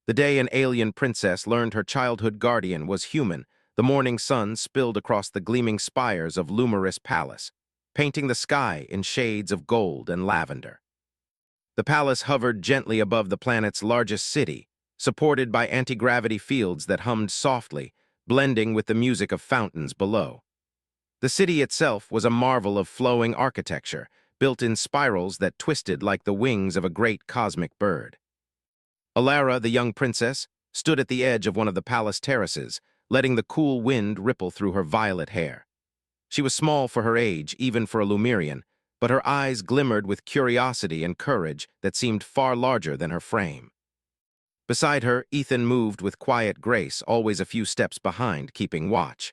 The day an alien princess learned her childhood guardian was human, the morning sun spilled across the gleaming spires of Lumerous Palace, painting the sky in shades of gold and lavender. The palace hovered gently above the planet's largest city, supported by anti-gravity fields that hummed softly, blending with the music of fountains below. The city itself was a marvel of flowing architecture, built in spirals that twisted like the wings of a great cosmic bird. Alara, the young princess, stood at the edge of one of the palace terraces, letting the cool wind ripple through her violet hair. She was small for her age, even for a Lumerian, but her eyes glimmered with curiosity and courage that seemed far larger than her frame. Beside her, Ethan moved with quiet grace, always a few steps behind, keeping watch.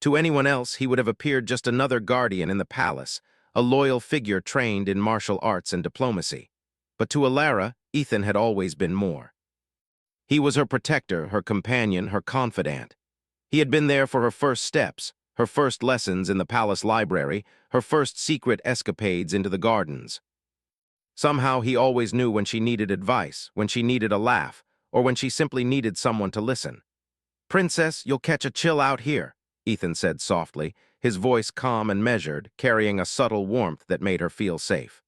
To anyone else, he would have appeared just another guardian in the palace, a loyal figure trained in martial arts and diplomacy. But to Alara, Ethan had always been more. He was her protector, her companion, her confidant. He had been there for her first steps, her first lessons in the palace library, her first secret escapades into the gardens. Somehow he always knew when she needed advice, when she needed a laugh, or when she simply needed someone to listen. "Princess, you'll catch a chill out here," Ethan said softly, his voice calm and measured, carrying a subtle warmth that made her feel safe.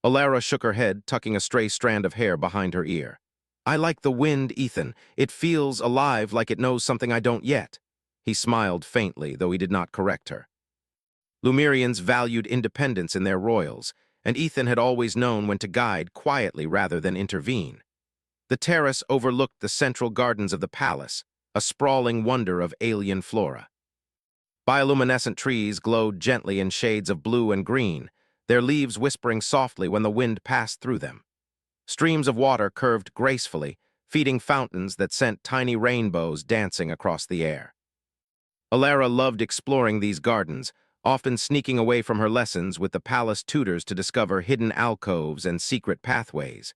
Alara shook her head, tucking a stray strand of hair behind her ear. "I like the wind, Ethan. It feels alive, like it knows something I don't yet." He smiled faintly, though he did not correct her. Lumerians valued independence in their royals, and Ethan had always known when to guide quietly rather than intervene. The terrace overlooked the central gardens of the palace, a sprawling wonder of alien flora. Bioluminescent trees glowed gently in shades of blue and green, their leaves whispering softly when the wind passed through them. Streams of water curved gracefully, feeding fountains that sent tiny rainbows dancing across the air. Alara loved exploring these gardens, often sneaking away from her lessons with the palace tutors to discover hidden alcoves and secret pathways.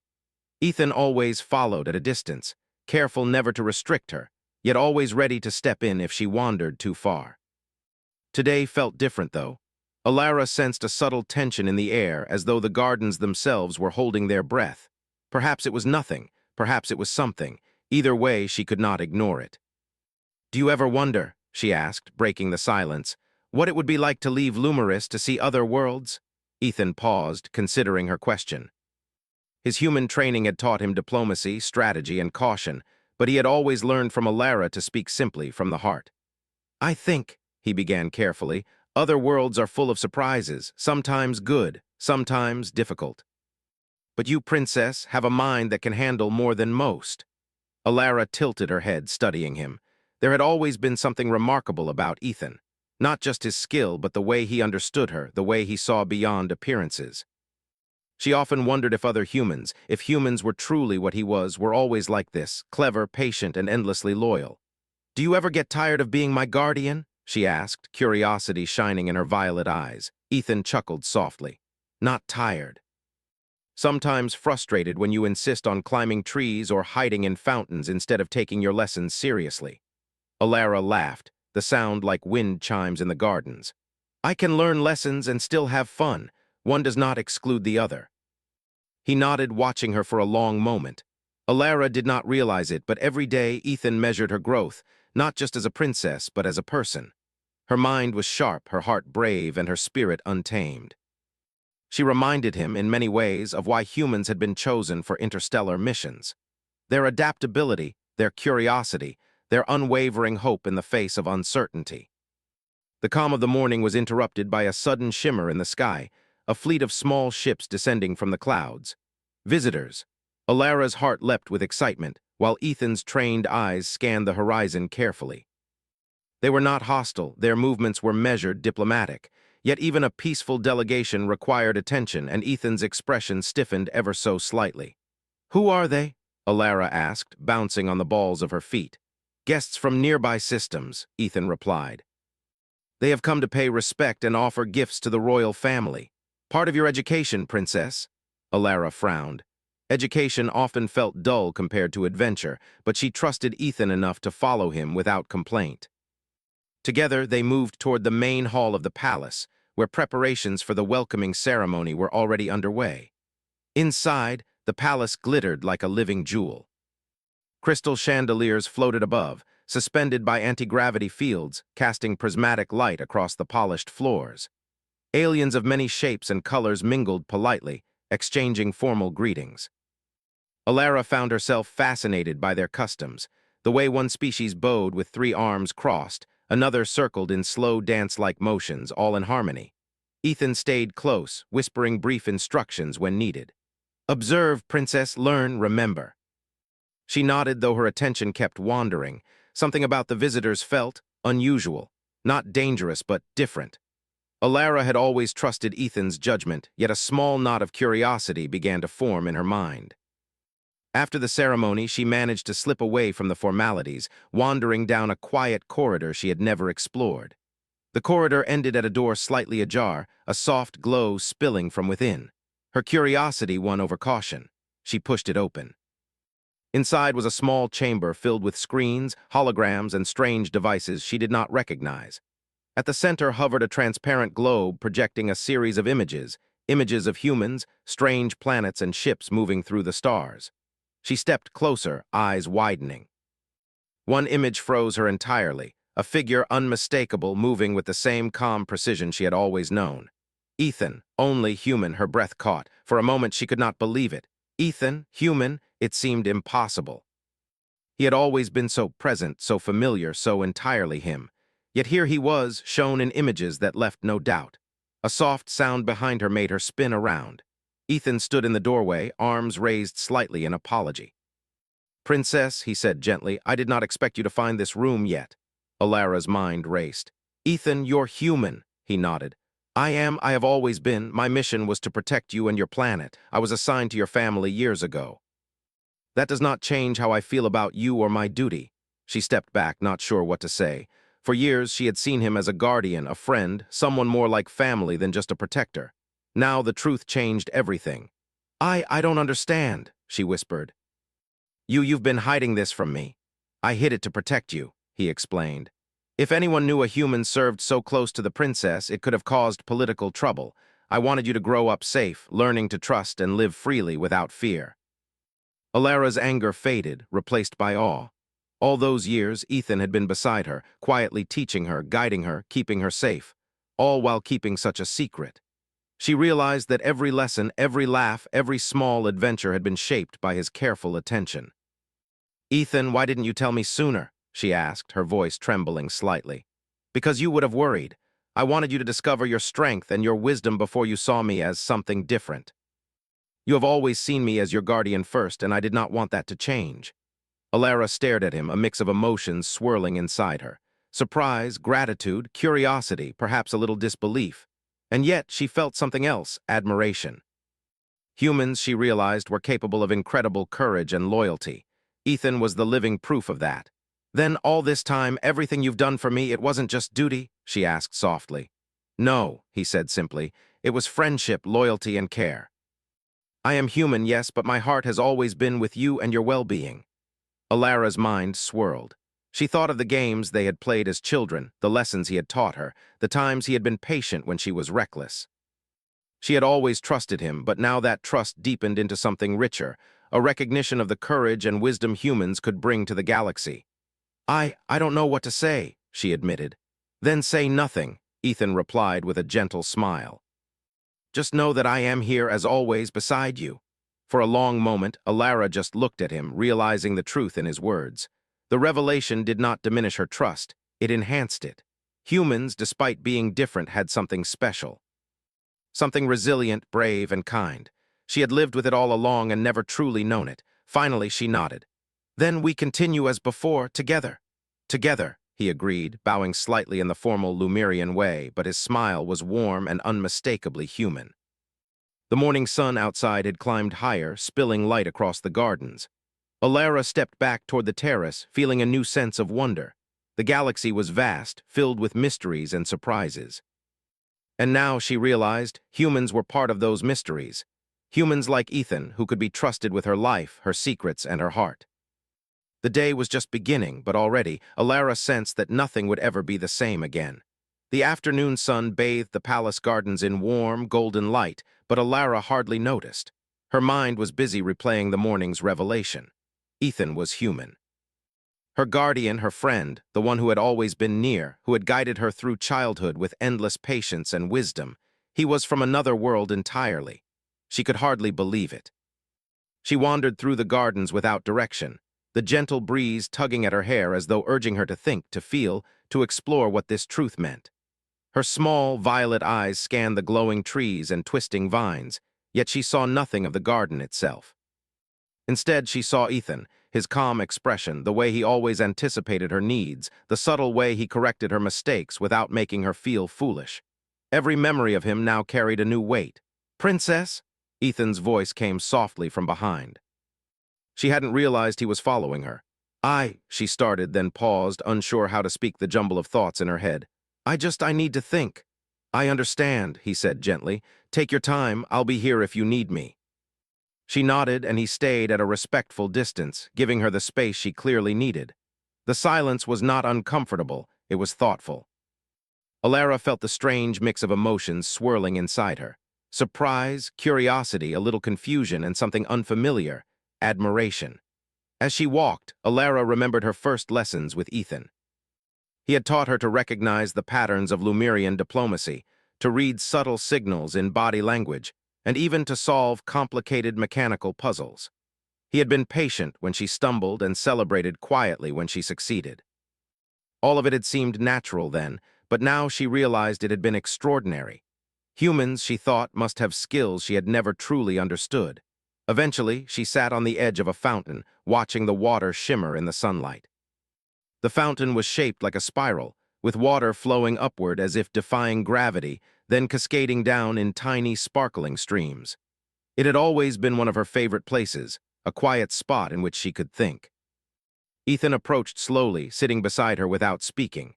Ethan always followed at a distance, careful never to restrict her, yet always ready to step in if she wandered too far. Today felt different, though. Alara sensed a subtle tension in the air, as though the gardens themselves were holding their breath. Perhaps it was nothing, perhaps it was something. Either way, she could not ignore it. "Do you ever wonder," she asked, breaking the silence, "what it would be like to leave Lumerous to see other worlds?" Ethan paused, considering her question. His human training had taught him diplomacy, strategy, and caution, but he had always learned from Alara to speak simply from the heart. "I think," he began carefully, "other worlds are full of surprises, sometimes good, sometimes difficult. But you, princess, have a mind that can handle more than most." Alara tilted her head, studying him. There had always been something remarkable about Ethan. Not just his skill, but the way he understood her, the way he saw beyond appearances. She often wondered if humans were truly what he was, were always like this, clever, patient, and endlessly loyal. "Do you ever get tired of being my guardian?" she asked, curiosity shining in her violet eyes. Ethan chuckled softly. "Not tired. Sometimes frustrated when you insist on climbing trees or hiding in fountains instead of taking your lessons seriously." Alara laughed, the sound like wind chimes in the gardens. "I can learn lessons and still have fun. One does not exclude the other." He nodded, watching her for a long moment. Alara did not realize it, but every day Ethan measured her growth, not just as a princess, but as a person. Her mind was sharp, her heart brave, and her spirit untamed. She reminded him, in many ways, of why humans had been chosen for interstellar missions. Their adaptability, their curiosity, their unwavering hope in the face of uncertainty. The calm of the morning was interrupted by a sudden shimmer in the sky, a fleet of small ships descending from the clouds. Visitors. Alara's heart leapt with excitement, while Ethan's trained eyes scanned the horizon carefully. They were not hostile, their movements were measured, diplomatic. Yet even a peaceful delegation required attention, and Ethan's expression stiffened ever so slightly. "Who are they?" Alara asked, bouncing on the balls of her feet. "Guests from nearby systems," Ethan replied. "They have come to pay respect and offer gifts to the royal family. Part of your education, princess." Alara frowned. Education often felt dull compared to adventure, but she trusted Ethan enough to follow him without complaint. Together, they moved toward the main hall of the palace, where preparations for the welcoming ceremony were already underway. Inside, the palace glittered like a living jewel. Crystal chandeliers floated above, suspended by anti-gravity fields, casting prismatic light across the polished floors. Aliens of many shapes and colors mingled politely, exchanging formal greetings. Alara found herself fascinated by their customs, the way one species bowed with 3 arms crossed, another circled in slow dance-like motions, all in harmony. Ethan stayed close, whispering brief instructions when needed. "Observe, princess, learn, remember." She nodded, though her attention kept wandering. Something about the visitors felt unusual, not dangerous but different. Alara had always trusted Ethan's judgment, yet a small knot of curiosity began to form in her mind. After the ceremony, she managed to slip away from the formalities, wandering down a quiet corridor she had never explored. The corridor ended at a door slightly ajar, a soft glow spilling from within. Her curiosity won over caution. She pushed it open. Inside was a small chamber filled with screens, holograms, and strange devices she did not recognize. At the center hovered a transparent globe projecting a series of images of humans, strange planets, and ships moving through the stars. She stepped closer, eyes widening. One image froze her entirely, a figure unmistakable moving with the same calm precision she had always known. Ethan, only human, her breath caught. For a moment she could not believe it. Ethan, human, it seemed impossible. He had always been so present, so familiar, so entirely him. Yet here he was, shown in images that left no doubt. A soft sound behind her made her spin around. Ethan stood in the doorway, arms raised slightly in apology. "Princess," he said gently, "I did not expect you to find this room yet." Alara's mind raced. "Ethan, you're human," he nodded. I have always been. My mission was to protect you and your planet. I was assigned to your family years ago." "That does not change how I feel about you or my duty." She stepped back, not sure what to say. For years, she had seen him as a guardian, a friend, someone more like family than just a protector. Now the truth changed everything. I don't understand," she whispered. You've been hiding this from me. I hid it to protect you," he explained. "If anyone knew a human served so close to the princess, it could have caused political trouble. I wanted you to grow up safe, learning to trust and live freely without fear." Alara's anger faded, replaced by awe. All those years, Ethan had been beside her, quietly teaching her, guiding her, keeping her safe, all while keeping such a secret. She realized that every lesson, every laugh, every small adventure had been shaped by his careful attention. "Ethan, why didn't you tell me sooner?" she asked, her voice trembling slightly. "Because you would have worried. I wanted you to discover your strength and your wisdom before you saw me as something different. You have always seen me as your guardian first, and I did not want that to change." Alara stared at him, a mix of emotions swirling inside her. Surprise, gratitude, curiosity, perhaps a little disbelief. And yet she felt something else, admiration. Humans, she realized, were capable of incredible courage and loyalty. Ethan was the living proof of that. "Then all this time, everything you've done for me, it wasn't just duty?" she asked softly. "No," he said simply. "It was friendship, loyalty, and care. I am human, yes, but my heart has always been with you and your well-being." Alara's mind swirled. She thought of the games they had played as children, the lessons he had taught her, the times he had been patient when she was reckless. She had always trusted him, but now that trust deepened into something richer, a recognition of the courage and wisdom humans could bring to the galaxy. I don't know what to say," she admitted. "Then say nothing," Ethan replied with a gentle smile. "Just know that I am here, as always, beside you." For a long moment, Alara just looked at him, realizing the truth in his words. The revelation did not diminish her trust, it enhanced it. Humans, despite being different, had something special. Something resilient, brave, and kind. She had lived with it all along and never truly known it. Finally, she nodded. "Then we continue as before, together." "Together," he agreed, bowing slightly in the formal Lumerian way, but his smile was warm and unmistakably human. The morning sun outside had climbed higher, spilling light across the gardens. Alara stepped back toward the terrace, feeling a new sense of wonder. The galaxy was vast, filled with mysteries and surprises. And now, she realized, humans were part of those mysteries. Humans like Ethan, who could be trusted with her life, her secrets, and her heart. The day was just beginning, but already, Alara sensed that nothing would ever be the same again. The afternoon sun bathed the palace gardens in warm, golden light, but Alara hardly noticed. Her mind was busy replaying the morning's revelation. Ethan was human. Her guardian, her friend, the one who had always been near, who had guided her through childhood with endless patience and wisdom, he was from another world entirely. She could hardly believe it. She wandered through the gardens without direction, the gentle breeze tugging at her hair as though urging her to think, to feel, to explore what this truth meant. Her small, violet eyes scanned the glowing trees and twisting vines, yet she saw nothing of the garden itself. Instead, she saw Ethan, his calm expression, the way he always anticipated her needs, the subtle way he corrected her mistakes without making her feel foolish. Every memory of him now carried a new weight. "Princess?" Ethan's voice came softly from behind. She hadn't realized he was following her. She started, then paused, unsure how to speak the jumble of thoughts in her head. I need to think." "I understand," he said gently. "Take your time, I'll be here if you need me." She nodded, and he stayed at a respectful distance, giving her the space she clearly needed. The silence was not uncomfortable, it was thoughtful. Alara felt the strange mix of emotions swirling inside her. Surprise, curiosity, a little confusion, and something unfamiliar, admiration. As she walked, Alara remembered her first lessons with Ethan. He had taught her to recognize the patterns of Lumerian diplomacy, to read subtle signals in body language, and even to solve complicated mechanical puzzles. He had been patient when she stumbled and celebrated quietly when she succeeded. All of it had seemed natural then, but now she realized it had been extraordinary. Humans, she thought, must have skills she had never truly understood. Eventually, she sat on the edge of a fountain, watching the water shimmer in the sunlight. The fountain was shaped like a spiral, with water flowing upward as if defying gravity, then cascading down in tiny, sparkling streams. It had always been one of her favorite places, a quiet spot in which she could think. Ethan approached slowly, sitting beside her without speaking.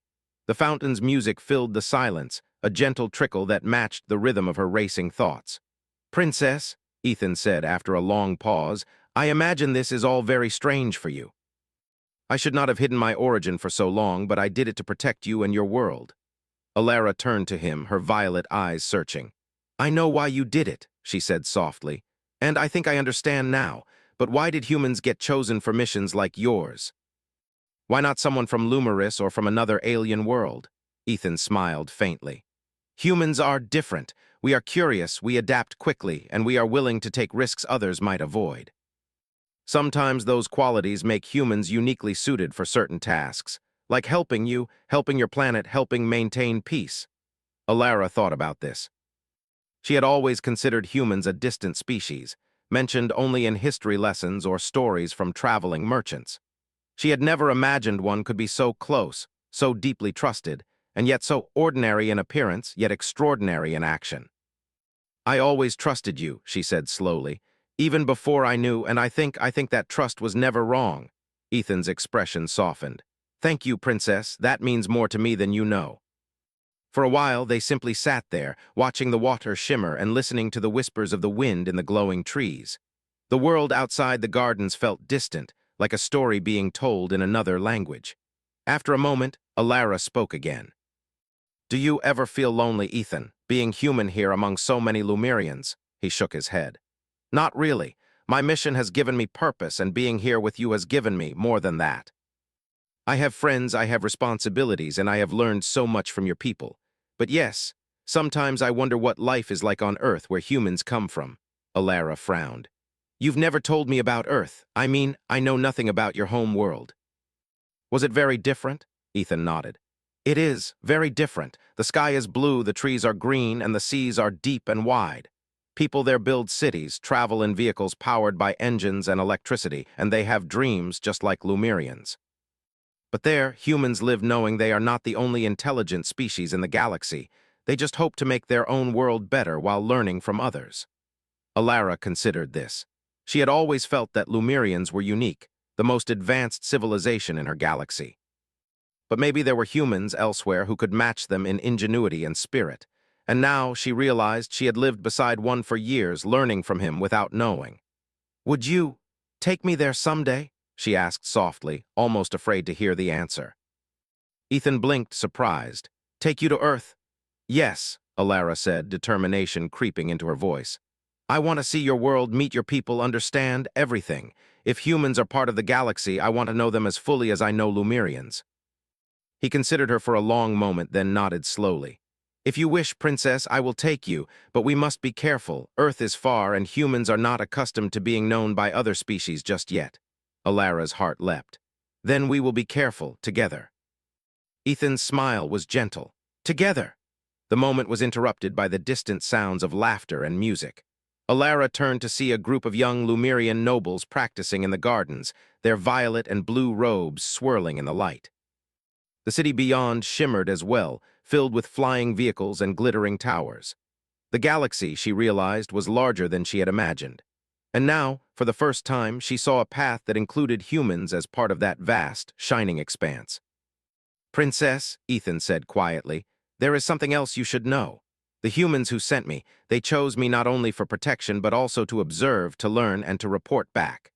The fountain's music filled the silence, a gentle trickle that matched the rhythm of her racing thoughts. "Princess," Ethan said after a long pause, "I imagine this is all very strange for you. I should not have hidden my origin for so long, but I did it to protect you and your world." Alara turned to him, her violet eyes searching. "I know why you did it," she said softly, "and I think I understand now, but why did humans get chosen for missions like yours? Why not someone from Lumeris or from another alien world?" Ethan smiled faintly. "Humans are different. We are curious, we adapt quickly, and we are willing to take risks others might avoid. Sometimes those qualities make humans uniquely suited for certain tasks, like helping you, helping your planet, helping maintain peace." Alara thought about this. She had always considered humans a distant species, mentioned only in history lessons or stories from traveling merchants. She had never imagined one could be so close, so deeply trusted, and yet so ordinary in appearance, yet extraordinary in action. "I always trusted you," she said slowly, "even before I knew, and I think that trust was never wrong." Ethan's expression softened. "Thank you, Princess. That means more to me than you know." For a while, they simply sat there, watching the water shimmer and listening to the whispers of the wind in the glowing trees. The world outside the gardens felt distant, like a story being told in another language. After a moment, Alara spoke again. "Do you ever feel lonely, Ethan, being human here among so many Lumerians?" He shook his head. "Not really. My mission has given me purpose, and being here with you has given me more than that. I have friends, I have responsibilities, and I have learned so much from your people. But yes, sometimes I wonder what life is like on Earth where humans come from." Alara frowned. "You've never told me about Earth. I mean, I know nothing about your home world." "Was it very different?" Ethan nodded. "It is, very different. The sky is blue, the trees are green, and the seas are deep and wide. People there build cities, travel in vehicles powered by engines and electricity, and they have dreams just like Lumerians. But there, humans live knowing they are not the only intelligent species in the galaxy. They just hope to make their own world better while learning from others." Alara considered this. She had always felt that Lumerians were unique, the most advanced civilization in her galaxy. But maybe there were humans elsewhere who could match them in ingenuity and spirit. And now she realized she had lived beside one for years, learning from him without knowing. "Would you take me there someday?" she asked softly, almost afraid to hear the answer. Ethan blinked, surprised. "Take you to Earth?" "Yes," Alara said, determination creeping into her voice. "I want to see your world, meet your people, understand everything. If humans are part of the galaxy, I want to know them as fully as I know Lumerians. He considered her for a long moment, then nodded slowly. If you wish, Princess, I will take you, but we must be careful. Earth is far, and humans are not accustomed to being known by other species just yet. Alara's heart leapt. Then we will be careful, together. Ethan's smile was gentle. Together! The moment was interrupted by the distant sounds of laughter and music. Alara turned to see a group of young Lumerian nobles practicing in the gardens, their violet and blue robes swirling in the light. The city beyond shimmered as well, filled with flying vehicles and glittering towers. The galaxy, she realized, was larger than she had imagined. And now, for the first time, she saw a path that included humans as part of that vast, shining expanse. Princess, Ethan said quietly, there is something else you should know. The humans who sent me, they chose me not only for protection but also to observe, to learn, and to report back.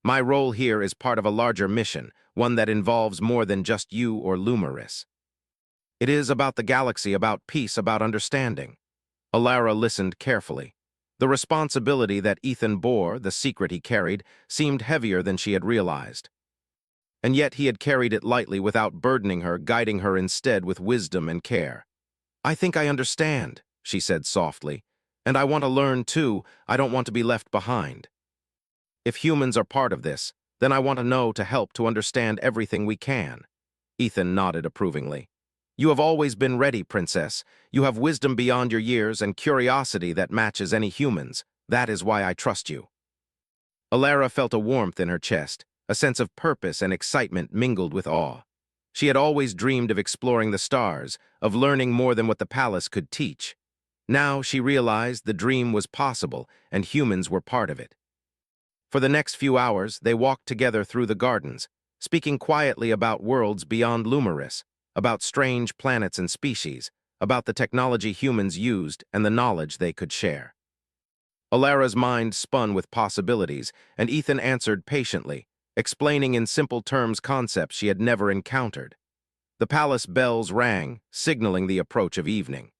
My role here is part of a larger mission, one that involves more than just you or Lumeris. It is about the galaxy, about peace, about understanding. Alara listened carefully. The responsibility that Ethan bore, the secret he carried, seemed heavier than she had realized. And yet he had carried it lightly without burdening her, guiding her instead with wisdom and care. I think I understand, she said softly. And I want to learn too. I don't want to be left behind. If humans are part of this, then I want to know, to help, to understand everything we can. Ethan nodded approvingly. You have always been ready, Princess. You have wisdom beyond your years and curiosity that matches any human's. That is why I trust you. Alara felt a warmth in her chest, a sense of purpose and excitement mingled with awe. She had always dreamed of exploring the stars, of learning more than what the palace could teach. Now she realized the dream was possible, and humans were part of it. For the next few hours, they walked together through the gardens, speaking quietly about worlds beyond Lumeris, about strange planets and species, about the technology humans used and the knowledge they could share. Alara's mind spun with possibilities, and Ethan answered patiently, explaining in simple terms concepts she had never encountered. The palace bells rang, signaling the approach of evening.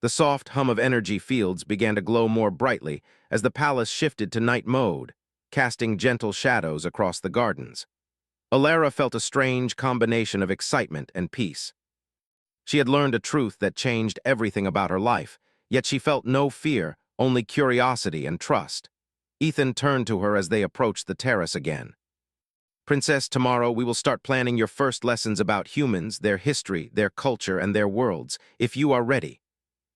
The soft hum of energy fields began to glow more brightly as the palace shifted to night mode, casting gentle shadows across the gardens. Alara felt a strange combination of excitement and peace. She had learned a truth that changed everything about her life, yet she felt no fear, only curiosity and trust. Ethan turned to her as they approached the terrace again. Princess, tomorrow we will start planning your first lessons about humans, their history, their culture, and their worlds, if you are ready.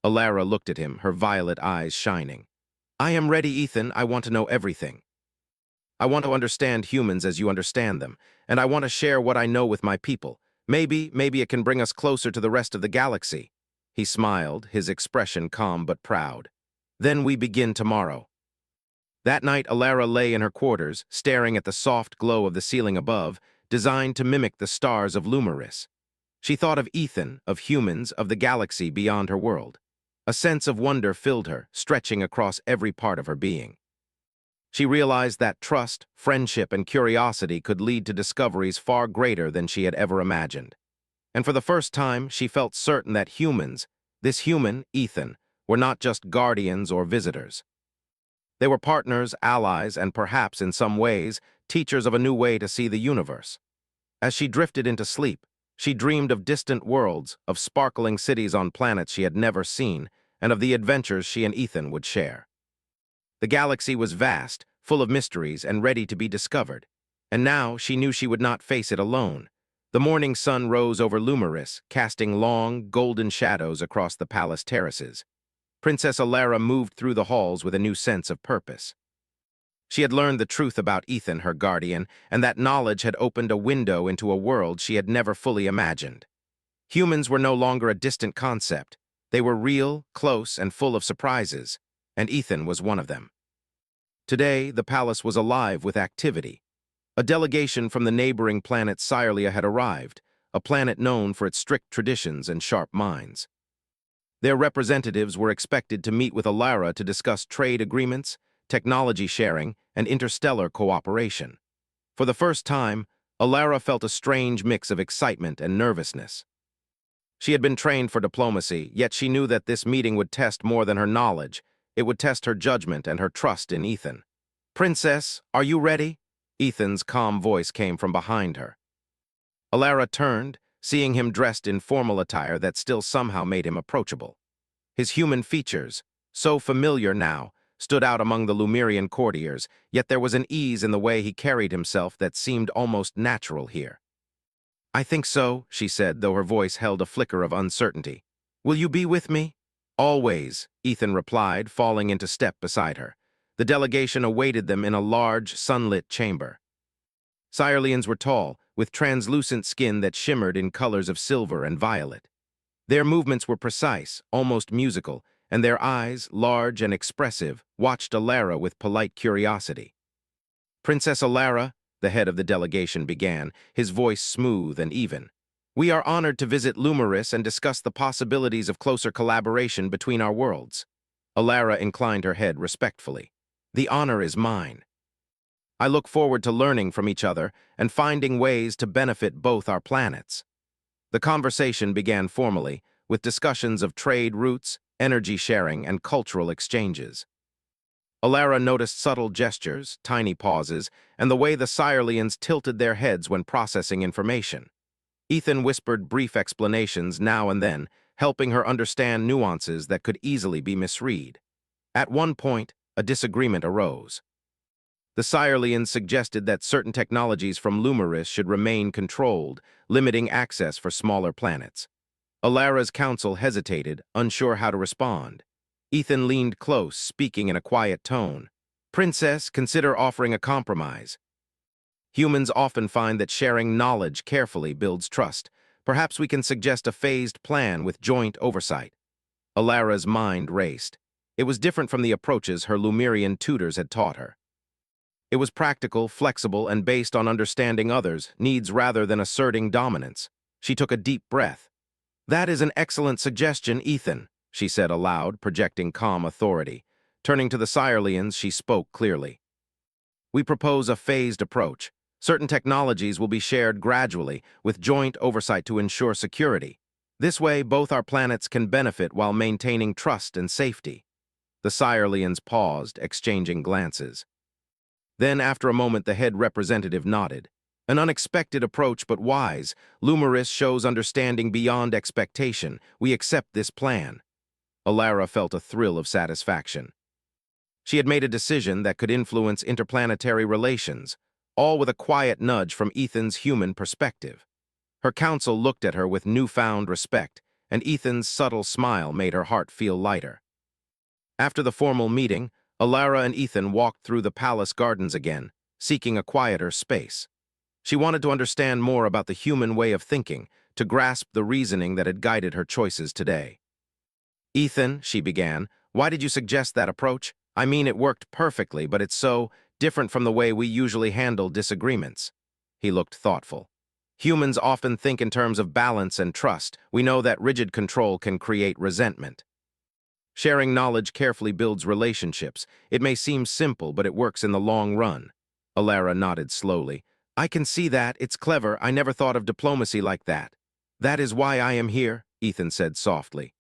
Alara looked at him, her violet eyes shining. I am ready, Ethan. I want to know everything. I want to understand humans as you understand them, and I want to share what I know with my people. Maybe it can bring us closer to the rest of the galaxy. He smiled, his expression calm but proud. Then we begin tomorrow. That night, Alara lay in her quarters, staring at the soft glow of the ceiling above, designed to mimic the stars of Lumeris. She thought of Ethan, of humans, of the galaxy beyond her world. A sense of wonder filled her, stretching across every part of her being. She realized that trust, friendship, and curiosity could lead to discoveries far greater than she had ever imagined. And for the first time, she felt certain that humans, this human, Ethan, were not just guardians or visitors. They were partners, allies, and perhaps, in some ways, teachers of a new way to see the universe. As she drifted into sleep, she dreamed of distant worlds, of sparkling cities on planets she had never seen, and of the adventures she and Ethan would share. The galaxy was vast, full of mysteries, and ready to be discovered. And now she knew she would not face it alone. The morning sun rose over Lumeris, casting long, golden shadows across the palace terraces. Princess Alara moved through the halls with a new sense of purpose. She had learned the truth about Ethan, her guardian, and that knowledge had opened a window into a world she had never fully imagined. Humans were no longer a distant concept. They were real, close, and full of surprises, and Ethan was one of them. Today, the palace was alive with activity. A delegation from the neighboring planet Scifi had arrived, a planet known for its strict traditions and sharp minds. Their representatives were expected to meet with Alara to discuss trade agreements, technology sharing, and interstellar cooperation. For the first time, Alara felt a strange mix of excitement and nervousness. She had been trained for diplomacy, yet she knew that this meeting would test more than her knowledge. It would test her judgment and her trust in Ethan. Princess, are you ready? Ethan's calm voice came from behind her. Alara turned, seeing him dressed in formal attire that still somehow made him approachable. His human features, so familiar now, stood out among the Lumerian courtiers, yet there was an ease in the way he carried himself that seemed almost natural here. "I think so," she said, though her voice held a flicker of uncertainty. "Will you be with me?" "Always," Ethan replied, falling into step beside her. The delegation awaited them in a large, sunlit chamber. Sirlians were tall, with translucent skin that shimmered in colors of silver and violet. Their movements were precise, almost musical, and their eyes, large and expressive, watched Alara with polite curiosity. "Princess Alara," the head of the delegation began, his voice smooth and even, "we are honored to visit Lumeris and discuss the possibilities of closer collaboration between our worlds." Alara inclined her head respectfully. "The honor is mine. I look forward to learning from each other and finding ways to benefit both our planets." The conversation began formally, with discussions of trade routes, energy sharing, and cultural exchanges. Alara noticed subtle gestures, tiny pauses, and the way the Sirlians tilted their heads when processing information. Ethan whispered brief explanations now and then, helping her understand nuances that could easily be misread. At one point, a disagreement arose. The Sirlians suggested that certain technologies from Lumeris should remain controlled, limiting access for smaller planets. Alara's counsel hesitated, unsure how to respond. Ethan leaned close, speaking in a quiet tone. "Princess, consider offering a compromise. Humans often find that sharing knowledge carefully builds trust. Perhaps we can suggest a phased plan with joint oversight." Alara's mind raced. It was different from the approaches her Lumerian tutors had taught her. It was practical, flexible, and based on understanding others' needs rather than asserting dominance. She took a deep breath. "That is an excellent suggestion, Ethan," she said aloud, projecting calm authority. Turning to the Sirlians, she spoke clearly. "We propose a phased approach. Certain technologies will be shared gradually, with joint oversight to ensure security. This way, both our planets can benefit while maintaining trust and safety." The Sirlians paused, exchanging glances. Then, after a moment, the head representative nodded. "An unexpected approach, but wise. Lumeris shows understanding beyond expectation. We accept this plan." Alara felt a thrill of satisfaction. She had made a decision that could influence interplanetary relations, all with a quiet nudge from Ethan's human perspective. Her counsel looked at her with newfound respect, and Ethan's subtle smile made her heart feel lighter. After the formal meeting, Alara and Ethan walked through the palace gardens again, seeking a quieter space. She wanted to understand more about the human way of thinking, to grasp the reasoning that had guided her choices today. "Ethan," she began, "why did you suggest that approach? I mean, it worked perfectly, but it's so different from the way we usually handle disagreements." He looked thoughtful. "Humans often think in terms of balance and trust. We know that rigid control can create resentment. Sharing knowledge carefully builds relationships. It may seem simple, but it works in the long run." Alara nodded slowly. "I can see that. It's clever. I never thought of diplomacy like that." "That is why I am here," Ethan said softly.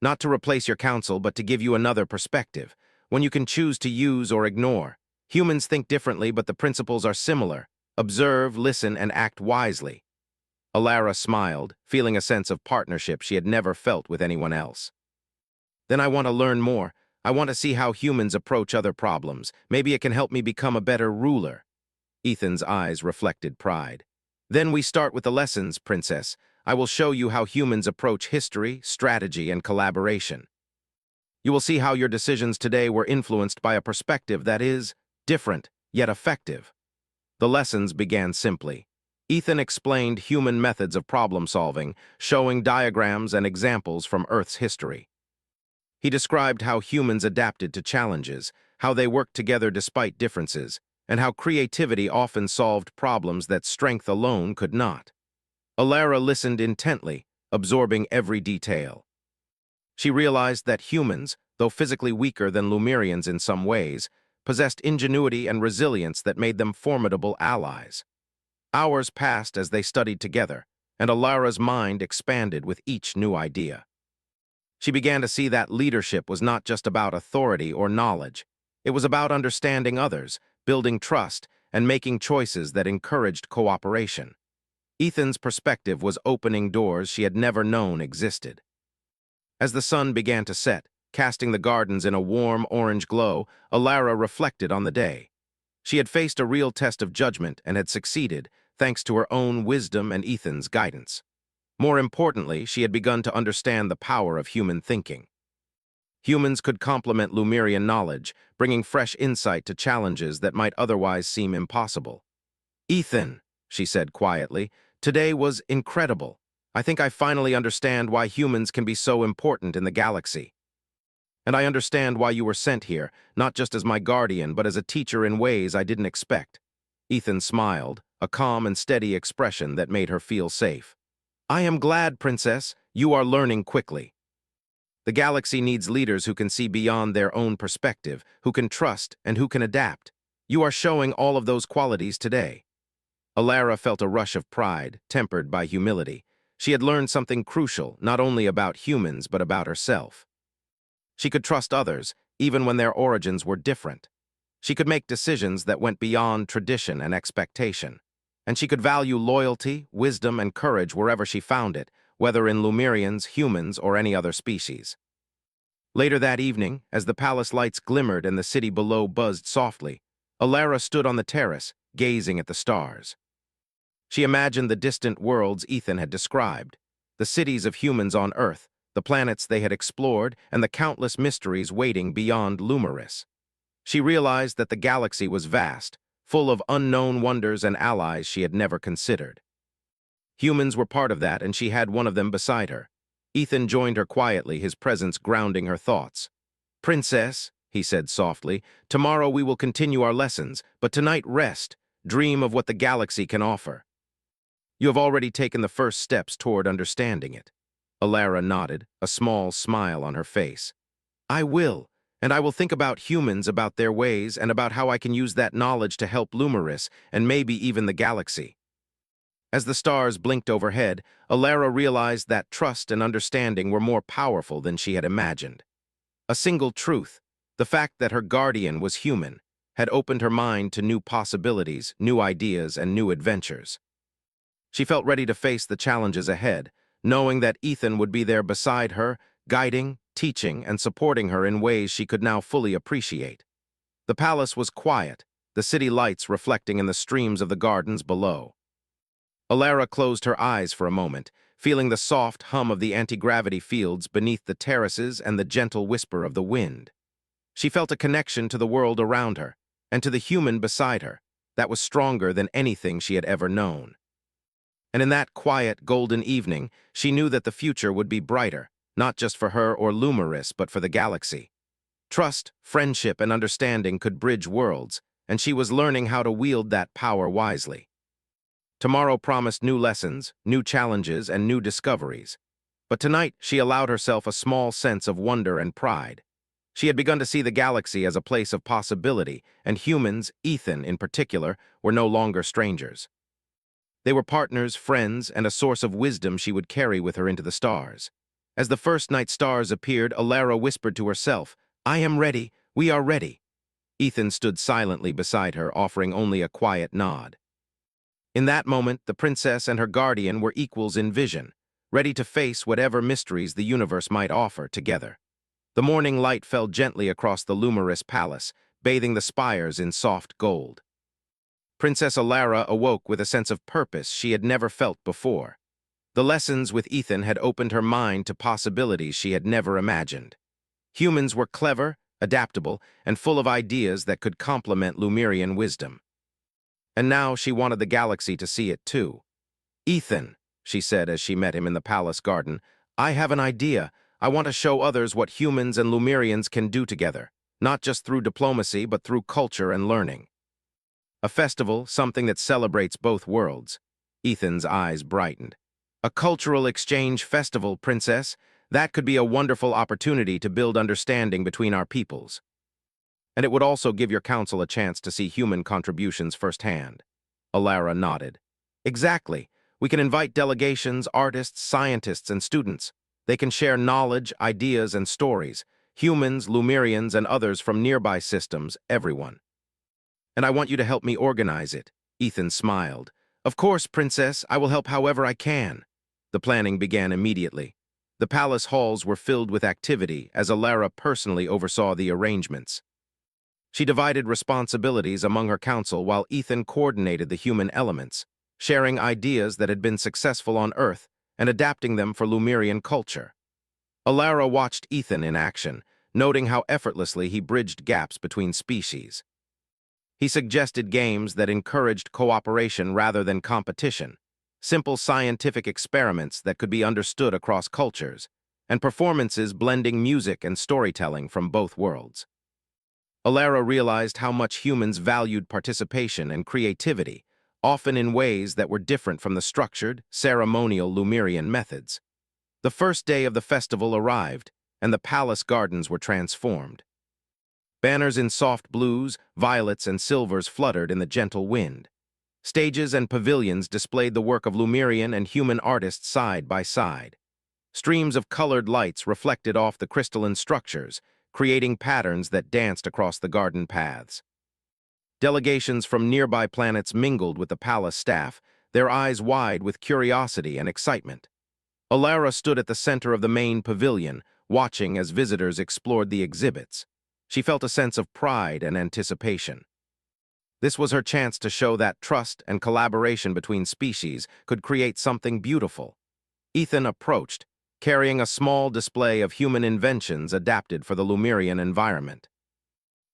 "Not to replace your counsel, but to give you another perspective, one you can choose to use or ignore. Humans think differently, but the principles are similar. Observe, listen, and act wisely." Alara smiled, feeling a sense of partnership she had never felt with anyone else. "Then I want to learn more. I want to see how humans approach other problems. Maybe it can help me become a better ruler." Ethan's eyes reflected pride. "Then we start with the lessons, Princess. I will show you how humans approach history, strategy, and collaboration. You will see how your decisions today were influenced by a perspective that is different, yet effective." The lessons began simply. Ethan explained human methods of problem solving, showing diagrams and examples from Earth's history. He described how humans adapted to challenges, how they worked together despite differences, and how creativity often solved problems that strength alone could not. Alara listened intently, absorbing every detail. She realized that humans, though physically weaker than Lumerians in some ways, possessed ingenuity and resilience that made them formidable allies. Hours passed as they studied together, and Alara's mind expanded with each new idea. She began to see that leadership was not just about authority or knowledge. It was about understanding others, building trust, and making choices that encouraged cooperation. Ethan's perspective was opening doors she had never known existed. As the sun began to set, casting the gardens in a warm orange glow, Alara reflected on the day. She had faced a real test of judgment and had succeeded, thanks to her own wisdom and Ethan's guidance. More importantly, she had begun to understand the power of human thinking. Humans could complement Lemurian knowledge, bringing fresh insight to challenges that might otherwise seem impossible. "Ethan," she said quietly, "today was incredible. I think I finally understand why humans can be so important in the galaxy. And I understand why you were sent here, not just as my guardian, but as a teacher in ways I didn't expect." Ethan smiled, a calm and steady expression that made her feel safe. "I am glad, Princess, you are learning quickly. The galaxy needs leaders who can see beyond their own perspective, who can trust, and who can adapt. You are showing all of those qualities today." Alara felt a rush of pride, tempered by humility. She had learned something crucial, not only about humans, but about herself. She could trust others, even when their origins were different. She could make decisions that went beyond tradition and expectation. And she could value loyalty, wisdom, and courage wherever she found it, whether in Lemurians, humans, or any other species. Later that evening, as the palace lights glimmered and the city below buzzed softly, Alara stood on the terrace, gazing at the stars. She imagined the distant worlds Ethan had described, the cities of humans on Earth, the planets they had explored, and the countless mysteries waiting beyond Lumeris. She realized that the galaxy was vast, full of unknown wonders and allies she had never considered. Humans were part of that, and she had one of them beside her. Ethan joined her quietly, his presence grounding her thoughts. "Princess," he said softly, "tomorrow we will continue our lessons, but tonight rest, dream of what the galaxy can offer. You have already taken the first steps toward understanding it." Alara nodded, a small smile on her face. "I will, and I will think about humans, about their ways, and about how I can use that knowledge to help Lumeris, and maybe even the galaxy." As the stars blinked overhead, Alara realized that trust and understanding were more powerful than she had imagined. A single truth, the fact that her guardian was human, had opened her mind to new possibilities, new ideas, and new adventures. She felt ready to face the challenges ahead, knowing that Ethan would be there beside her, guiding, teaching, and supporting her in ways she could now fully appreciate. The palace was quiet, the city lights reflecting in the streams of the gardens below. Alara closed her eyes for a moment, feeling the soft hum of the anti-gravity fields beneath the terraces and the gentle whisper of the wind. She felt a connection to the world around her, and to the human beside her, that was stronger than anything she had ever known. And in that quiet, golden evening, she knew that the future would be brighter, not just for her or Lumeris, but for the galaxy. Trust, friendship, and understanding could bridge worlds, and she was learning how to wield that power wisely. Tomorrow promised new lessons, new challenges, and new discoveries. But tonight, she allowed herself a small sense of wonder and pride. She had begun to see the galaxy as a place of possibility, and humans, Ethan in particular, were no longer strangers. They were partners, friends, and a source of wisdom she would carry with her into the stars. As the first night stars appeared, Alara whispered to herself, "I am ready, we are ready." Ethan stood silently beside her, offering only a quiet nod. In that moment, the princess and her guardian were equals in vision, ready to face whatever mysteries the universe might offer together. The morning light fell gently across the Lumeris palace, bathing the spires in soft gold. Princess Alara awoke with a sense of purpose she had never felt before. The lessons with Ethan had opened her mind to possibilities she had never imagined. Humans were clever, adaptable, and full of ideas that could complement Lemurian wisdom. And now she wanted the galaxy to see it too. "Ethan," she said as she met him in the palace garden, "I have an idea. I want to show others what humans and Lemurians can do together, not just through diplomacy, but through culture and learning. A festival, something that celebrates both worlds." Ethan's eyes brightened. "A cultural exchange festival, Princess. That could be a wonderful opportunity to build understanding between our peoples. And it would also give your council a chance to see human contributions firsthand." Alara nodded. "Exactly. We can invite delegations, artists, scientists, and students. They can share knowledge, ideas, and stories. Humans, Lemurians, and others from nearby systems, everyone." And I want you to help me organize it. Ethan smiled. Of course, Princess, I will help however I can. The planning began immediately. The palace halls were filled with activity as Alara personally oversaw the arrangements. She divided responsibilities among her council while Ethan coordinated the human elements, sharing ideas that had been successful on Earth and adapting them for Lumerian culture. Alara watched Ethan in action, noting how effortlessly he bridged gaps between species. He suggested games that encouraged cooperation rather than competition, simple scientific experiments that could be understood across cultures, and performances blending music and storytelling from both worlds. Alara realized how much humans valued participation and creativity, often in ways that were different from the structured, ceremonial Lumerian methods. The first day of the festival arrived, and the palace gardens were transformed. Banners in soft blues, violets, and silvers fluttered in the gentle wind. Stages and pavilions displayed the work of Lumerian and human artists side by side. Streams of colored lights reflected off the crystalline structures, creating patterns that danced across the garden paths. Delegations from nearby planets mingled with the palace staff, their eyes wide with curiosity and excitement. Alara stood at the center of the main pavilion, watching as visitors explored the exhibits. She felt a sense of pride and anticipation. This was her chance to show that trust and collaboration between species could create something beautiful. Ethan approached, carrying a small display of human inventions adapted for the Lumerian environment.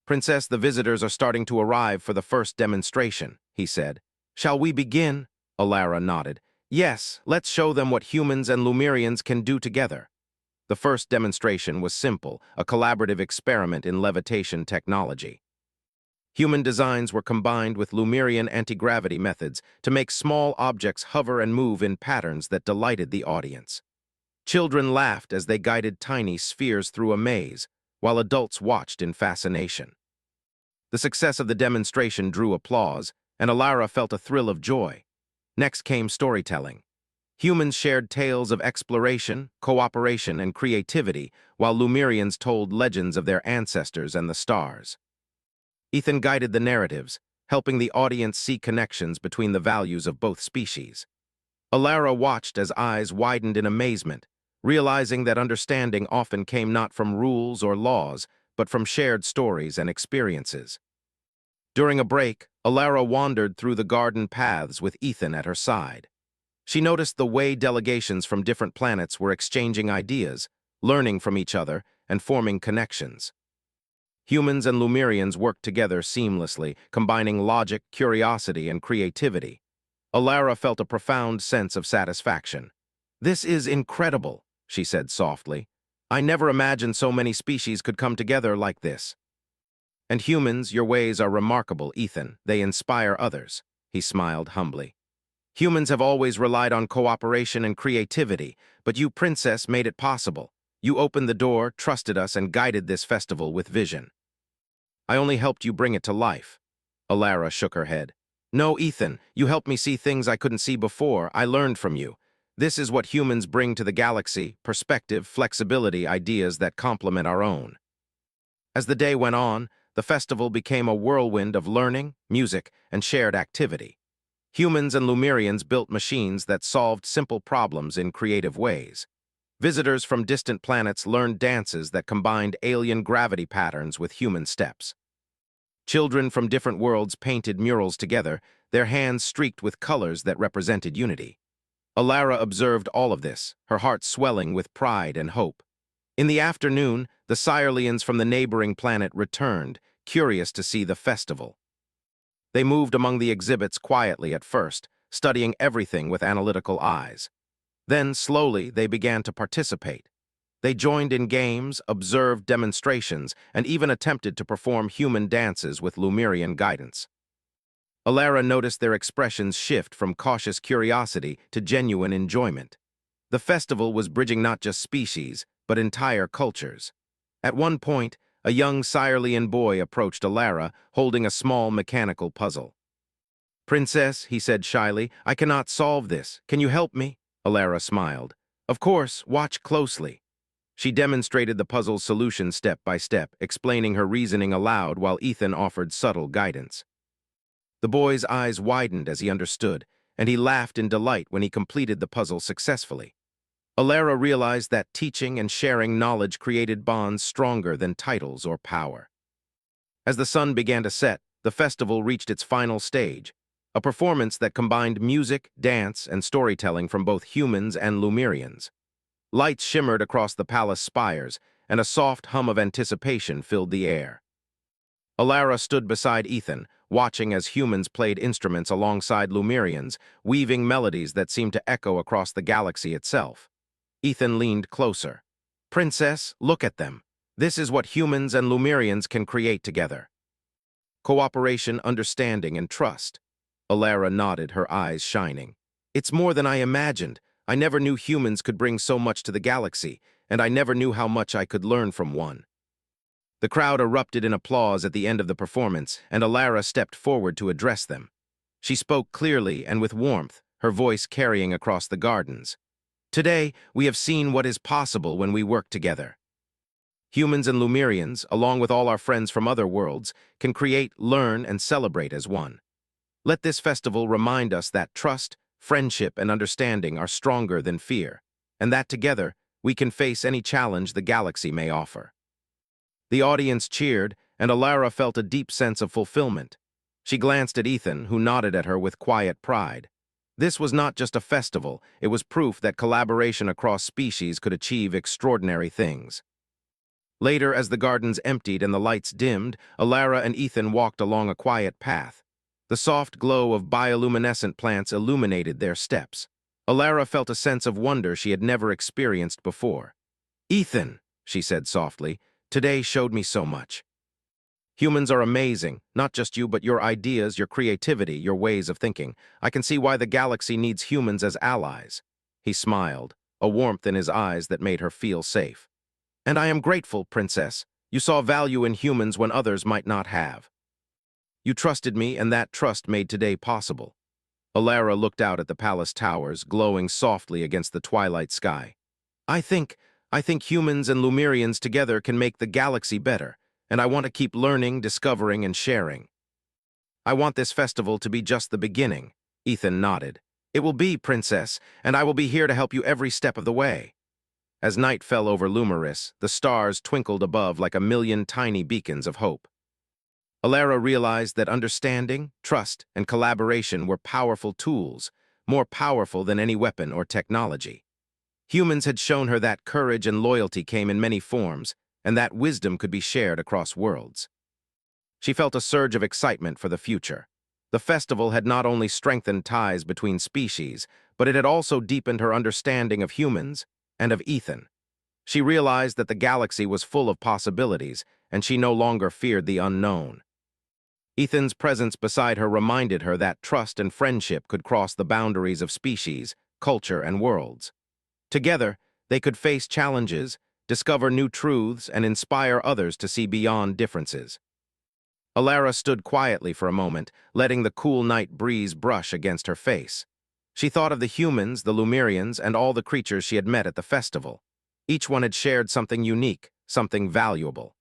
Princess, the visitors are starting to arrive for the first demonstration, he said. Shall we begin? Alara nodded. Yes, let's show them what humans and Lumerians can do together. The first demonstration was simple, a collaborative experiment in levitation technology. Human designs were combined with Lumerian anti-gravity methods to make small objects hover and move in patterns that delighted the audience. Children laughed as they guided tiny spheres through a maze, while adults watched in fascination. The success of the demonstration drew applause, and Alara felt a thrill of joy. Next came storytelling. Humans shared tales of exploration, cooperation, and creativity, while Lumerians told legends of their ancestors and the stars. Ethan guided the narratives, helping the audience see connections between the values of both species. Alara watched as eyes widened in amazement, realizing that understanding often came not from rules or laws, but from shared stories and experiences. During a break, Alara wandered through the garden paths with Ethan at her side. She noticed the way delegations from different planets were exchanging ideas, learning from each other, and forming connections. Humans and Lumerians worked together seamlessly, combining logic, curiosity, and creativity. Alara felt a profound sense of satisfaction. This is incredible, she said softly. I never imagined so many species could come together like this. And humans, your ways are remarkable, Ethan. They inspire others, he smiled humbly. Humans have always relied on cooperation and creativity, but you, Princess, made it possible. You opened the door, trusted us, and guided this festival with vision. I only helped you bring it to life. Alara shook her head. No, Ethan, you helped me see things I couldn't see before. I learned from you. This is what humans bring to the galaxy: perspective, flexibility, ideas that complement our own. As the day went on, the festival became a whirlwind of learning, music, and shared activity. Humans and Lumerians built machines that solved simple problems in creative ways. Visitors from distant planets learned dances that combined alien gravity patterns with human steps. Children from different worlds painted murals together, their hands streaked with colors that represented unity. Alara observed all of this, her heart swelling with pride and hope. In the afternoon, the Sirelians from the neighboring planet returned, curious to see the festival. They moved among the exhibits quietly at first, studying everything with analytical eyes. Then, slowly, they began to participate. They joined in games, observed demonstrations, and even attempted to perform human dances with Lumerian guidance. Alara noticed their expressions shift from cautious curiosity to genuine enjoyment. The festival was bridging not just species, but entire cultures. At one point, a young Sirelian boy approached Alara, holding a small mechanical puzzle. Princess, he said shyly, I cannot solve this. Can you help me? Alara smiled. Of course, watch closely. She demonstrated the puzzle's solution step by step, explaining her reasoning aloud while Ethan offered subtle guidance. The boy's eyes widened as he understood, and he laughed in delight when he completed the puzzle successfully. Alara realized that teaching and sharing knowledge created bonds stronger than titles or power. As the sun began to set, the festival reached its final stage, a performance that combined music, dance, and storytelling from both humans and Lumerians. Lights shimmered across the palace spires, and a soft hum of anticipation filled the air. Alara stood beside Ethan, watching as humans played instruments alongside Lumerians, weaving melodies that seemed to echo across the galaxy itself. Ethan leaned closer. "Princess, look at them. This is what humans and Lumerians can create together. Cooperation, understanding, and trust." Alara nodded, her eyes shining. "It's more than I imagined. I never knew humans could bring so much to the galaxy, and I never knew how much I could learn from one." The crowd erupted in applause at the end of the performance, and Alara stepped forward to address them. She spoke clearly and with warmth, her voice carrying across the gardens. "Today, we have seen what is possible when we work together. Humans and Lumerians, along with all our friends from other worlds, can create, learn, and celebrate as one. Let this festival remind us that trust, friendship, and understanding are stronger than fear, and that together, we can face any challenge the galaxy may offer." The audience cheered, and Alara felt a deep sense of fulfillment. She glanced at Ethan, who nodded at her with quiet pride. This was not just a festival, it was proof that collaboration across species could achieve extraordinary things. Later, as the gardens emptied and the lights dimmed, Alara and Ethan walked along a quiet path. The soft glow of bioluminescent plants illuminated their steps. Alara felt a sense of wonder she had never experienced before. "Ethan," she said softly, "today showed me so much. Humans are amazing, not just you, but your ideas, your creativity, your ways of thinking. I can see why the galaxy needs humans as allies." He smiled, a warmth in his eyes that made her feel safe. "And I am grateful, Princess. You saw value in humans when others might not have. You trusted me, and that trust made today possible." Alara looked out at the palace towers, glowing softly against the twilight sky. I think humans and Lumerians together can make the galaxy better, and I want to keep learning, discovering, and sharing. I want this festival to be just the beginning." Ethan nodded. "It will be, Princess, and I will be here to help you every step of the way." As night fell over Lumeris, the stars twinkled above like a million tiny beacons of hope. Alara realized that understanding, trust, and collaboration were powerful tools, more powerful than any weapon or technology. Humans had shown her that courage and loyalty came in many forms, and that wisdom could be shared across worlds. She felt a surge of excitement for the future. The festival had not only strengthened ties between species, but it had also deepened her understanding of humans and of Ethan. She realized that the galaxy was full of possibilities, and she no longer feared the unknown. Ethan's presence beside her reminded her that trust and friendship could cross the boundaries of species, culture, and worlds. Together, they could face challenges, discover new truths, and inspire others to see beyond differences. Alara stood quietly for a moment, letting the cool night breeze brush against her face. She thought of the humans, the Lumerians, and all the creatures she had met at the festival. Each one had shared something unique, something valuable.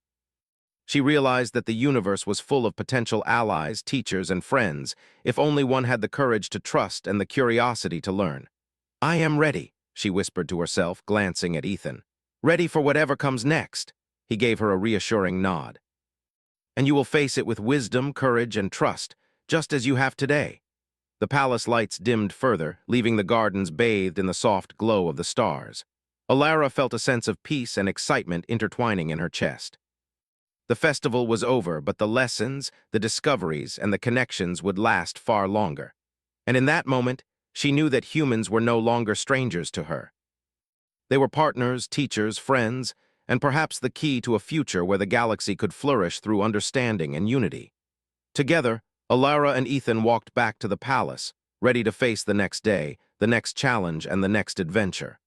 She realized that the universe was full of potential allies, teachers, and friends, if only one had the courage to trust and the curiosity to learn. "I am ready," she whispered to herself, glancing at Ethan. "Ready for whatever comes next." He gave her a reassuring nod. "And you will face it with wisdom, courage, and trust, just as you have today." The palace lights dimmed further, leaving the gardens bathed in the soft glow of the stars. Alara felt a sense of peace and excitement intertwining in her chest. The festival was over, but the lessons, the discoveries, and the connections would last far longer. And in that moment, she knew that humans were no longer strangers to her. They were partners, teachers, friends, and perhaps the key to a future where the galaxy could flourish through understanding and unity. Together, Alara and Ethan walked back to the palace, ready to face the next day, the next challenge, and the next adventure.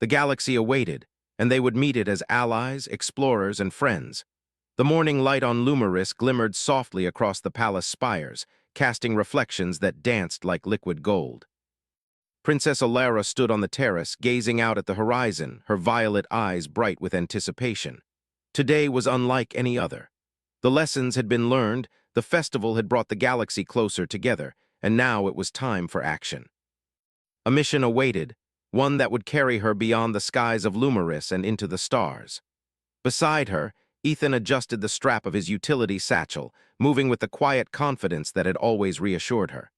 The galaxy awaited, and they would meet it as allies, explorers, and friends. The morning light on Lumeris glimmered softly across the palace spires, casting reflections that danced like liquid gold. Princess Alara stood on the terrace, gazing out at the horizon, her violet eyes bright with anticipation. Today was unlike any other. The lessons had been learned, The festival had brought the galaxy closer together, and now it was time for action. A mission awaited, one that would carry her beyond the skies of Lumeris and into the stars. Beside her, Ethan adjusted the strap of his utility satchel, moving with the quiet confidence that had always reassured her.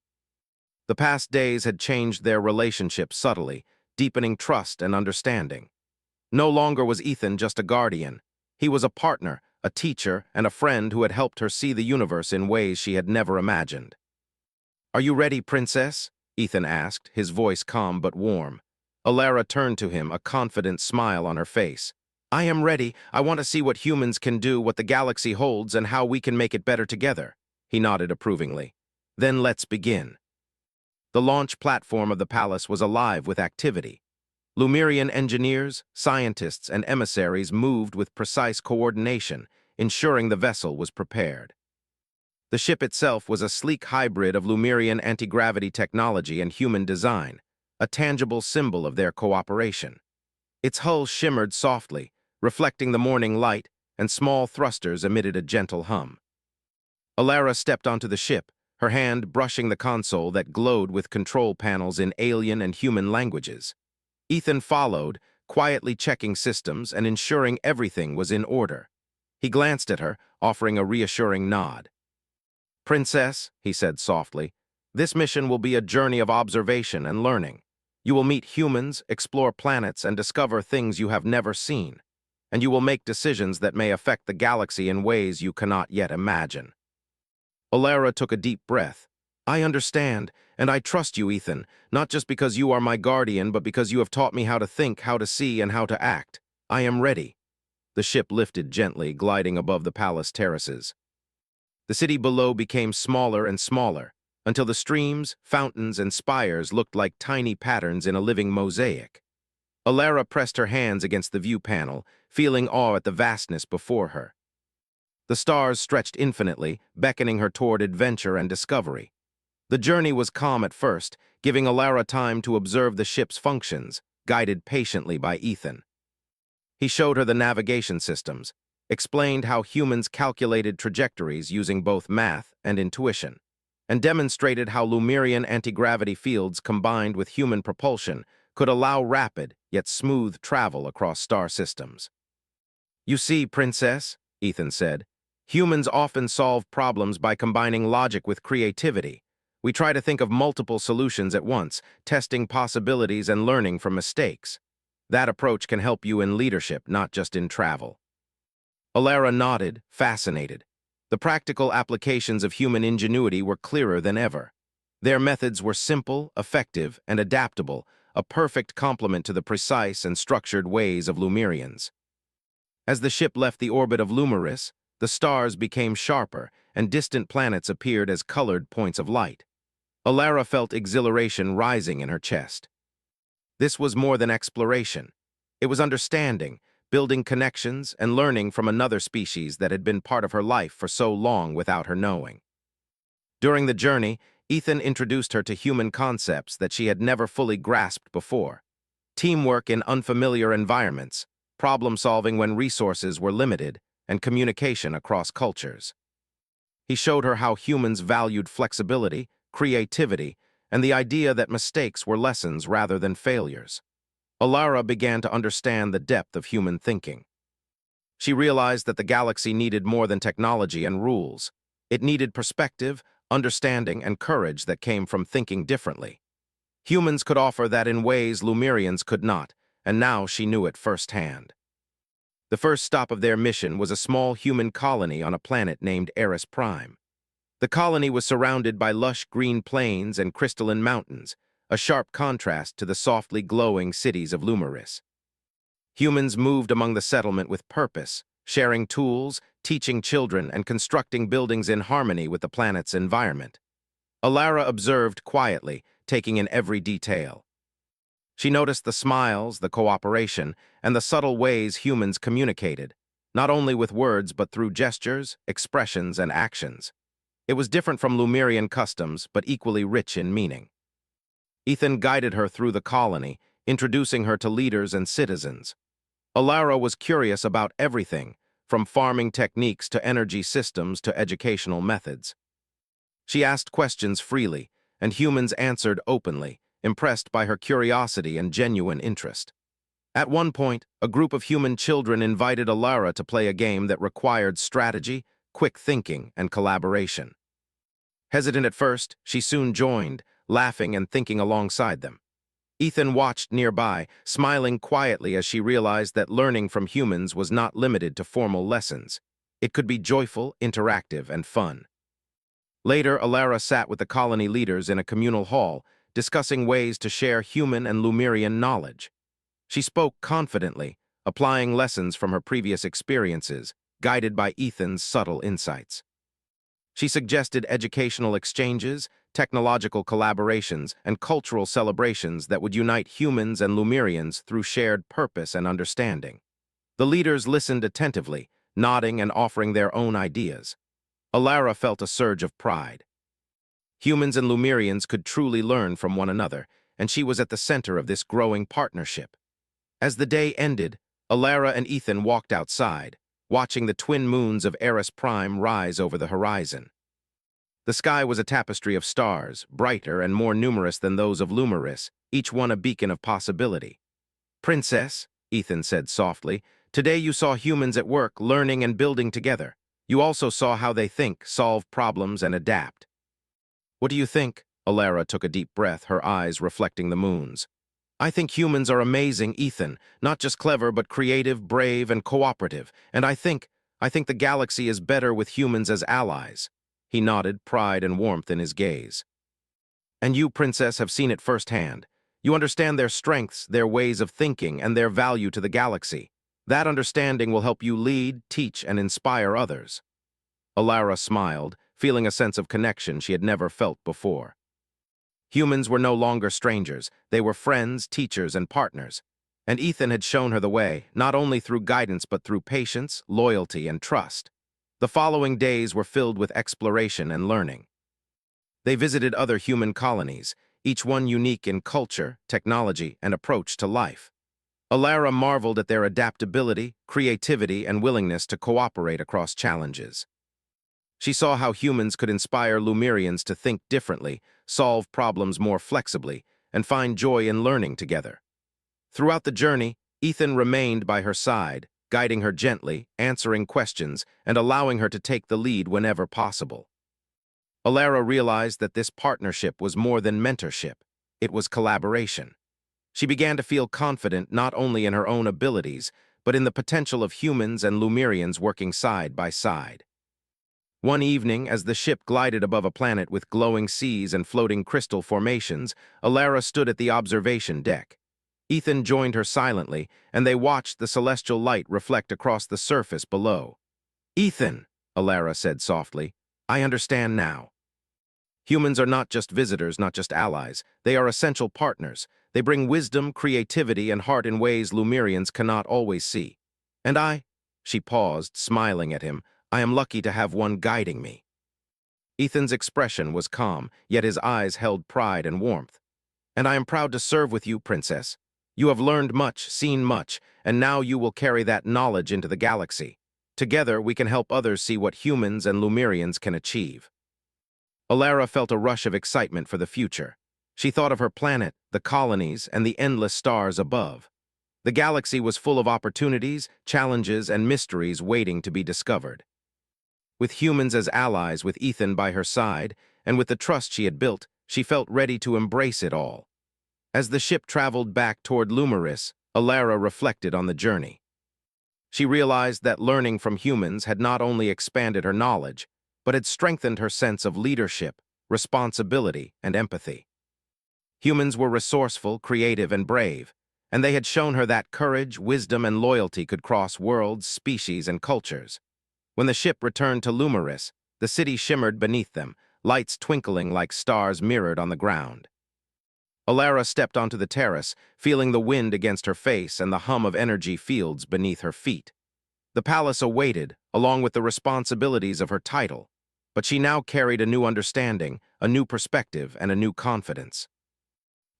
The past days had changed their relationship subtly, deepening trust and understanding. No longer was Ethan just a guardian. He was a partner, a teacher, and a friend who had helped her see the universe in ways she had never imagined. "Are you ready, Princess?" Ethan asked, his voice calm but warm. Alara turned to him, a confident smile on her face. "I am ready. I want to see what humans can do, what the galaxy holds, and how we can make it better together." He nodded approvingly. "Then let's begin." The launch platform of the palace was alive with activity. Lumerian engineers, scientists, and emissaries moved with precise coordination, ensuring the vessel was prepared. The ship itself was a sleek hybrid of Lumerian anti-gravity technology and human design, a tangible symbol of their cooperation. Its hull shimmered softly, reflecting the morning light, and small thrusters emitted a gentle hum. Alara stepped onto the ship, her hand brushing the console that glowed with control panels in alien and human languages. Ethan followed, quietly checking systems and ensuring everything was in order. He glanced at her, offering a reassuring nod. "Princess," he said softly, "this mission will be a journey of observation and learning. You will meet humans, explore planets, and discover things you have never seen. And you will make decisions that may affect the galaxy in ways you cannot yet imagine." Alara took a deep breath. "I understand, and I trust you, Ethan, not just because you are my guardian, but because you have taught me how to think, how to see, and how to act. I am ready." The ship lifted gently, gliding above the palace terraces. The city below became smaller and smaller, until the streams, fountains, and spires looked like tiny patterns in a living mosaic. Alara pressed her hands against the view panel, feeling awe at the vastness before her. The stars stretched infinitely, beckoning her toward adventure and discovery. The journey was calm at first, giving Alara time to observe the ship's functions, guided patiently by Ethan. He showed her the navigation systems, explained how humans calculated trajectories using both math and intuition, and demonstrated how Lumerian anti-gravity fields combined with human propulsion could allow rapid yet smooth travel across star systems. "You see, Princess," Ethan said, "humans often solve problems by combining logic with creativity. We try to think of multiple solutions at once, testing possibilities and learning from mistakes. That approach can help you in leadership, not just in travel." Alara nodded, fascinated. The practical applications of human ingenuity were clearer than ever. Their methods were simple, effective, and adaptable, a perfect complement to the precise and structured ways of Lumerians. As the ship left the orbit of Lumeris, the stars became sharper, and distant planets appeared as colored points of light. Alara felt exhilaration rising in her chest. This was more than exploration. It was understanding, building connections, and learning from another species that had been part of her life for so long without her knowing. During the journey, Ethan introduced her to human concepts that she had never fully grasped before. Teamwork in unfamiliar environments, problem-solving when resources were limited, and communication across cultures. He showed her how humans valued flexibility, creativity, and the idea that mistakes were lessons rather than failures. Alara began to understand the depth of human thinking. She realized that the galaxy needed more than technology and rules. It needed perspective, understanding, and courage that came from thinking differently. Humans could offer that in ways Lumerians could not, and now she knew it firsthand. The first stop of their mission was a small human colony on a planet named Eris Prime. The colony was surrounded by lush green plains and crystalline mountains, a sharp contrast to the softly glowing cities of Lumeris. Humans moved among the settlement with purpose, sharing tools, teaching children, and constructing buildings in harmony with the planet's environment. Alara observed quietly, taking in every detail. She noticed the smiles, the cooperation, and the subtle ways humans communicated, not only with words but through gestures, expressions, and actions. It was different from Lumerian customs, but equally rich in meaning. Ethan guided her through the colony, introducing her to leaders and citizens. Alara was curious about everything, from farming techniques to energy systems to educational methods. She asked questions freely, and humans answered openly, impressed by her curiosity and genuine interest. At one point, a group of human children invited Alara to play a game that required strategy, quick thinking, and collaboration. Hesitant at first, she soon joined, laughing and thinking alongside them. Ethan watched nearby, smiling quietly as she realized that learning from humans was not limited to formal lessons. It could be joyful, interactive, and fun. Later, Alara sat with the colony leaders in a communal hall, discussing ways to share human and Lumerian knowledge. She spoke confidently, applying lessons from her previous experiences, guided by Ethan's subtle insights. She suggested educational exchanges, technological collaborations, and cultural celebrations that would unite humans and Lumerians through shared purpose and understanding. The leaders listened attentively, nodding and offering their own ideas. Alara felt a surge of pride. Humans and Lumerians could truly learn from one another, and she was at the center of this growing partnership. As the day ended, Alara and Ethan walked outside, watching the twin moons of Eris Prime rise over the horizon. The sky was a tapestry of stars, brighter and more numerous than those of Lumeris, each one a beacon of possibility. "Princess," Ethan said softly, "today you saw humans at work, learning and building together. You also saw how they think, solve problems, and adapt." "What do you think?" Alara took a deep breath, her eyes reflecting the moons. "I think humans are amazing, Ethan, not just clever but creative, brave, and cooperative, and I think the galaxy is better with humans as allies." He nodded, pride and warmth in his gaze. "And you, Princess, have seen it firsthand. You understand their strengths, their ways of thinking, and their value to the galaxy. That understanding will help you lead, teach, and inspire others." Alara smiled, feeling a sense of connection she had never felt before. Humans were no longer strangers. They were friends, teachers, and partners. And Ethan had shown her the way, not only through guidance but through patience, loyalty, and trust. The following days were filled with exploration and learning. They visited other human colonies, each one unique in culture, technology, and approach to life. Alara marveled at their adaptability, creativity, and willingness to cooperate across challenges. She saw how humans could inspire Lumerians to think differently, solve problems more flexibly, and find joy in learning together. Throughout the journey, Ethan remained by her side, guiding her gently, answering questions, and allowing her to take the lead whenever possible. Alara realized that this partnership was more than mentorship. It was collaboration. She began to feel confident not only in her own abilities, but in the potential of humans and Lumerians working side by side. One evening, as the ship glided above a planet with glowing seas and floating crystal formations, Alara stood at the observation deck. Ethan joined her silently, and they watched the celestial light reflect across the surface below. "Ethan," Alara said softly, "I understand now. Humans are not just visitors, not just allies. They are essential partners. They bring wisdom, creativity, and heart in ways Lumerians cannot always see. And she paused, smiling at him, "I am lucky to have one guiding me." Ethan's expression was calm, yet his eyes held pride and warmth. "And I am proud to serve with you, Princess. You have learned much, seen much, and now you will carry that knowledge into the galaxy. Together, we can help others see what humans and Lumerians can achieve." Alara felt a rush of excitement for the future. She thought of her planet, the colonies, and the endless stars above. The galaxy was full of opportunities, challenges, and mysteries waiting to be discovered. With humans as allies, with Ethan by her side, and with the trust she had built, she felt ready to embrace it all. As the ship traveled back toward Lumeris, Alara reflected on the journey. She realized that learning from humans had not only expanded her knowledge, but had strengthened her sense of leadership, responsibility, and empathy. Humans were resourceful, creative, and brave, and they had shown her that courage, wisdom, and loyalty could cross worlds, species, and cultures. When the ship returned to Lumeris, the city shimmered beneath them, lights twinkling like stars mirrored on the ground. Alara stepped onto the terrace, feeling the wind against her face and the hum of energy fields beneath her feet. The palace awaited, along with the responsibilities of her title, but she now carried a new understanding, a new perspective, and a new confidence.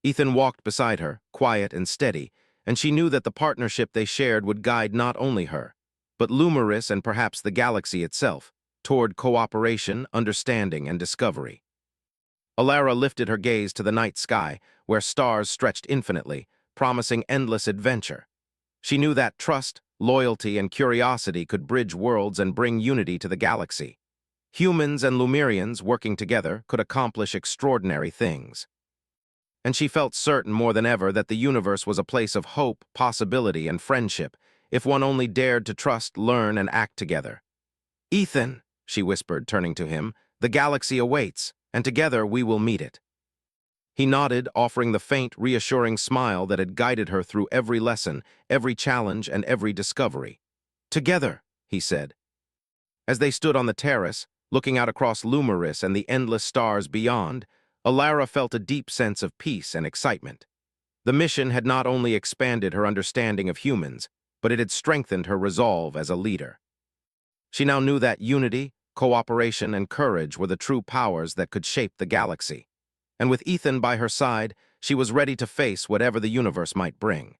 Ethan walked beside her, quiet and steady, and she knew that the partnership they shared would guide not only her, but Lumeris and perhaps the galaxy itself, toward cooperation, understanding, and discovery. Alara lifted her gaze to the night sky, where stars stretched infinitely, promising endless adventure. She knew that trust, loyalty, and curiosity could bridge worlds and bring unity to the galaxy. Humans and Lumerians, working together, could accomplish extraordinary things. And she felt certain more than ever that the universe was a place of hope, possibility, and friendship, if one only dared to trust, learn, and act together. "Ethan," she whispered, turning to him, "the galaxy awaits, and together we will meet it." He nodded, offering the faint, reassuring smile that had guided her through every lesson, every challenge, and every discovery. "Together," he said. As they stood on the terrace, looking out across Lumeris and the endless stars beyond, Alara felt a deep sense of peace and excitement. The mission had not only expanded her understanding of humans, but it had strengthened her resolve as a leader. She now knew that unity, cooperation, and courage were the true powers that could shape the galaxy. And with Ethan by her side, she was ready to face whatever the universe might bring.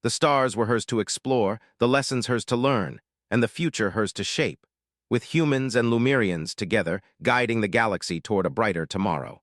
The stars were hers to explore, the lessons hers to learn, and the future hers to shape, with humans and Lumerians together guiding the galaxy toward a brighter tomorrow.